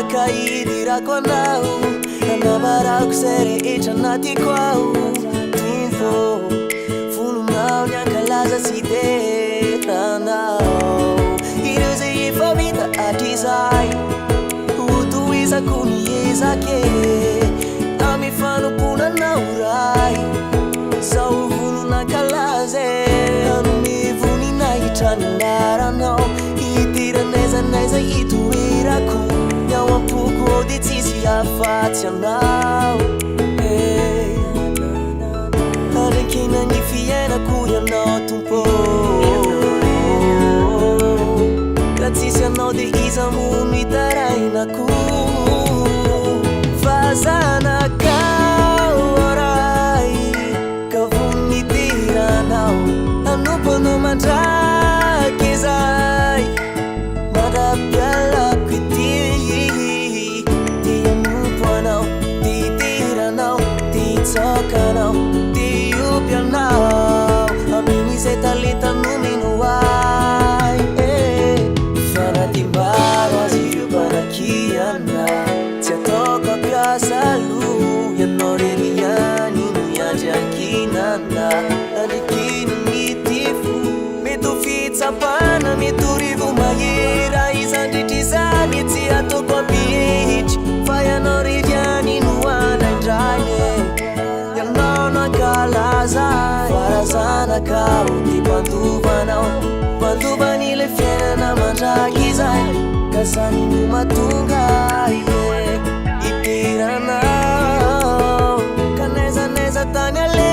Kaidira kwanao Anabarako sere echanati kwao Tumfo Fulunao nyankalaza sideranao Iruze ifavita atizai Utuiza kuniezake Amifano puna naurai Sau fuluna kalaze Anumivuni na ichandaranao Itira neza ituiraku Puko ditisi afatia now Arekina ni fiena kuya no tumpo Gatisia no de izamu ni taraina ku ZANAKAO orai Kavuni tira now Anupo no mandrakizai Madapiala Sokanao, tiupianao Amini se talita numinuai Fanatimbaro asiu barakiana Tia toka piasa lu Yanoreriani nuyajakinana Adikinu mitifu Mitu fitsa pana, mitu rivu magira Izanditizani tia toko beach Faya noririani nuana indraye Para ZANAKAO di Pantuban le fiena na mandrakizai Kasani numatungai Itiranao Kaneza tanya le